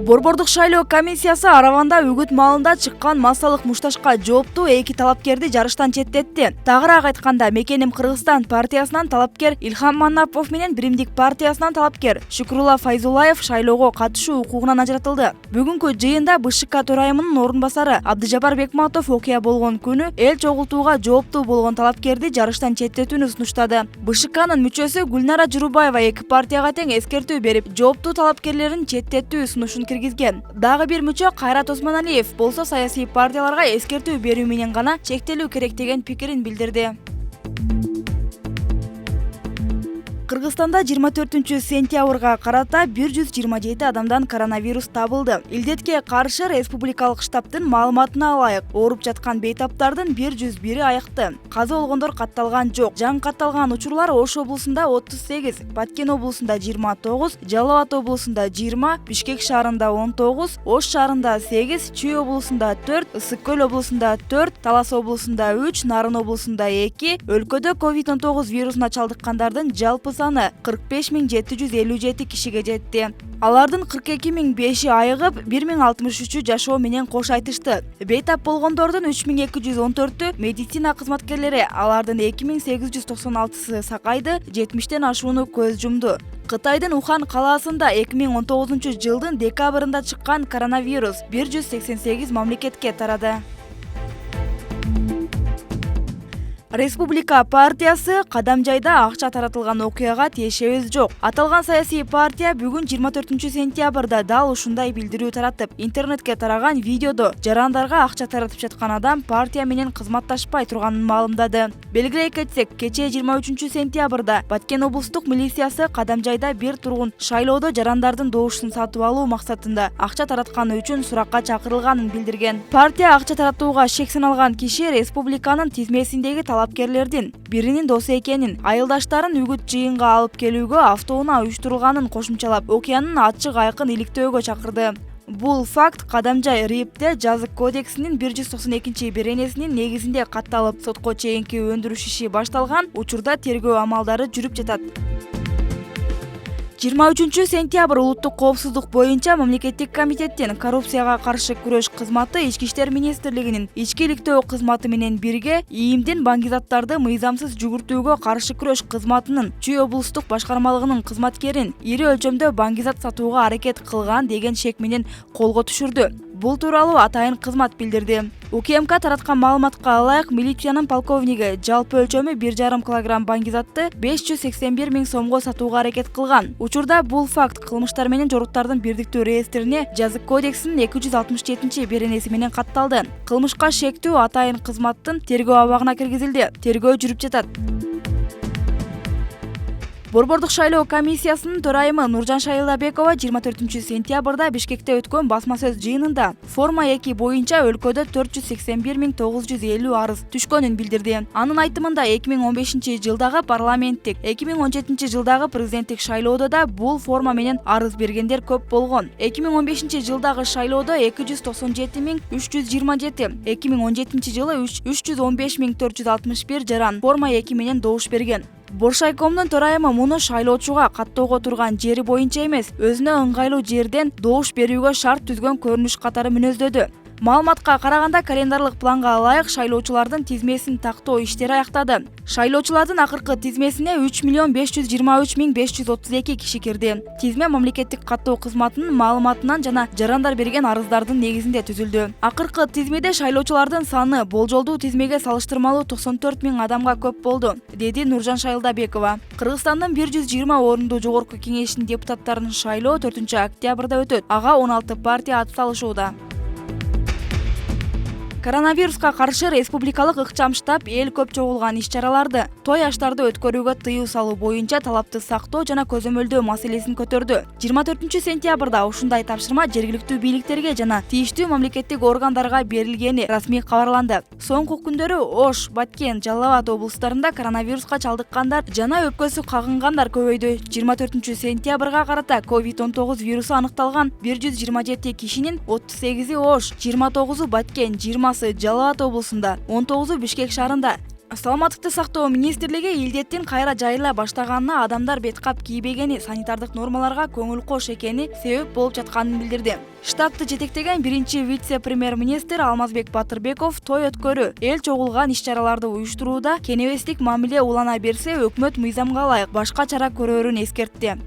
Борбордук шайлоо комиссиясы Араванда үгүт маалында чыккан массалык мушташка жооптуу 2 талапкерди жарыштан четтетти. Тагыраак айтканда, Мекеним Кыргызстан партиясынан талапкер Илхам Манапов менен Биримдик партиясынан талапкер Шукрула Файзулаев шайлоого катышуу укугунан ажыратылды. Бүгүнкү жыйында БШК төрайымынын орун басары Абдыжапар Бекматов окуя болгон күнү эл чогултууга жооптуу болгон талапкерди жарыштан четтетүүнү сунуштады. БШКнын мүчөсү Гүлнара Журубаева 2 партияга тең эскертүү берип, жооптуу талапкерлерин четтетүү сунушун киргизген. Дагы бир мүчө Кайрат Осмоналиев болсо саясий партияларга эскертүү берүү менен гана чектелүү керек деген пикирин билдирди. Кыргызстанда 24-сентябрга карата 127 адамдан коронавирус табылды. Илдетке каршы республикалык штабтын маалыматына ылайык, ооруп жаткан бейтаптардын 101-и аякты. Каза болгондор катталган жок. Жаңы катталган учурлар Ош облусунда 38, Баткен облусунда 29, Жалал Абад облусунда 20, Бишкек шаарында 19, Ош шаарында 8, Чүй облусунда 4, Ысык Көл облусунда 4, Талас облусунда 3, Нарын облусунда 2, өлкөдө COVID-19 вирусуна чалдыккандардын жалпы саны 45.757 кишиге жетти. Алардын 42.005-и айыгып, 1063-ü жашоо менен кош айтышты. Бейтап болгондордун 3214-ü медицина кызматкерлери, алардын 2896-сы сакайды, 70-тен ашууну көз жумду. Кытайдын Ухан калаасында 2019-жылдын декабрында чыккан коронавирус 188 мамлекетке тарады. Республика партиясы Кадамжайда акча таратылган окуяга тиешебиз жок. Аталган саясий партия бүгүн 24-сентябрда дал ушундай билдирүү таратып, интернетке тараган видеодо жарандарга акча таратып жаткан адам партия менен кызматташпай турганын маалымдады. Белгилей кетсек, кечээ 23-сентябрда Баткен облустук милициясы Кадамжайда бир тургун шайлоодо жарандардын добушун сатып алуу максатында акча таратканы үчүн суракка чакырылганын билдирген. Партия акча таратууга шек саналган киши республиканын тизмесиндеги талапкерлердин биринин досу экенин, айылдаштарын үгүт жыйынга алып келүүгө автоунаа уюштурулганын кошумчалап, окуянын ачык айкын иликтөөгө чакырды. Бул факт Кадамжай РИИПте жазык кодексинин 192-беренесинин негизинде катталып, сотко чейинки өндүрүш иши башталган учурда тергөө амалдары жүрүп жатат. 23-сентябрь улуттук коопсуздук боюнча мамлекеттик комитеттин коррупцияга каршы күрөш кызматы Ички иштер министрлигинин ички иликтөө кызматы менен бирге ИИМдин баңгизаттарды мыйзамсыз жүгүртүүгө каршы күрөш кызматынын Чүй облустук башкармалыгынын кызматкерин ири өлчөмдө баңгизат сатууга аракет кылган деген шек менен колго түшүрдү. Бул тууралуу атайын кызмат билдирди. УКМК тараткан маалыматка ылайык, милициянын полковниги жалпы өлчөмү 1,5 килограмм баңгизатты 581 000 сомго сатууга аракет кылган. Учурда бул факт кылмыштар менен жоруктардын бирдиктүү реестрине жазык кодексинин 267-беренеси менен катталды. Кылмышка шектүү атайын кызматтын тергөө абагына киргизилди. Тергөө жүрүп жатат. Борбордук шайлоо комиссиясынын төрайымы Нуржан Шайлабекова 24-сентябрда Бишкекте өткөн басма сөз жыйынында форма 2 боюнча өлкөдө 481 950 арыз түшкөнүн билдирди. Анын айтымында 2015-жылдагы парламенттик, 2017-жылдагы президенттик шайлоодо да бул форма менен арыз бергендер көп болгон. 2015-жылдагы шайлоодо 297 327, 2017-жылы 315 461 жаран форма 2 менен добуш берген. Боршайкомдун төрайымы муну шайлоочуга каттоого турган жери боюнча эмес, өзүнө ыңгайлуу жерден добуш берүүгө шарт түзгөн көрүнүш катары мүнөздөдү. Маалыматка караганда, календарлык планга ылайык шайлоочулардын тизмесин тактоо иштери аяктады. Шайлоочулардын акыркы тизмесине 3 523 532 киши кирди. Тизме мамлекеттик каттоо кызматынын маалыматынан жана жарандар берген арыздардын негизинде түзүлдү. Акыркы тизмеде шайлоочулардын саны болжолдуу тизмеге салыштырмалуу 94 000 адамга көп болду, деди Нуржан Шайлдабекова. Кыргызстандын 120 орунду жогорку кеңешинин депутаттарын шайлоо 4-октябрда өтөт. Ага 16 партия атсалышууда. Коронавируска каршы республикалык ыкчам штаб эл көп чогулган иш-чараларды, той аштарды өткөрүүгө тыюу салуу боюнча талапты сактоо жана көзөмөлдөө маселесин көтөрдү. 24-сентябрда ушундай тапшырма жергиликтүү бийликтерге жана тийиштүү мамлекеттик органдарга берилгени расмий кабарланды. Соңку күндөрү Ош, Баткен, Жалал Абад облустарында коронавируска чалдыккандар жана өпкөсү кагынгандар көбөйдү. 24-сентябрга карата COVID-19 вирусу аныкталган 127 кишинин 38-и Ош, 29-у Баткен, 20-сы Жалал Абад облусунда, 19-у Бишкек шаарында, Саламаттыкты сактоо министрлиги илдеттин кайра жайыла баштаганына адамдар бет кап кийбегени, санитардык нормаларга көңүл кош экени себеп болуп жатканын билдирди. Штабты жетектеген биринчи вице-премьер-министр Алмазбек Батырбеков той өткөрүү, эл чогулган иш-чараларды уюштурууда кенебестик мамиле улана берсе, өкмөт мыйзамга ылайык башка чара көрөрүн эскертти.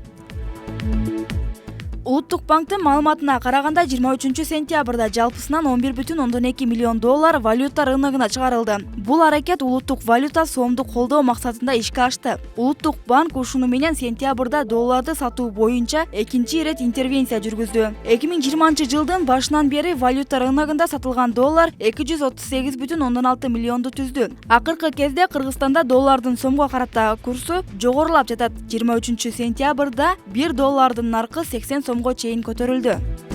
Улуттук банктын маалыматына караганда 23-сентябрда жалпысынан 11,2 миллион доллар валюта рыногуна чыгарылды. Бул аракет улуттук валюта сомду колдоо максатында ишке ашты. Улуттук банк ушуну менен сентябрда долларды сатуу боюнча экинчи ирет интервенция жүргүздү. 2020-жылдын башынан бери валюта рыногунда сатылган доллар 238,6 миллионду түздү. Акыркы кезде Кыргызстанда доллардын сомго карата курсу жогорулап жатат. 23-сентябрда 1 доллардын наркы 80 сомго чейин көтөрүлдү.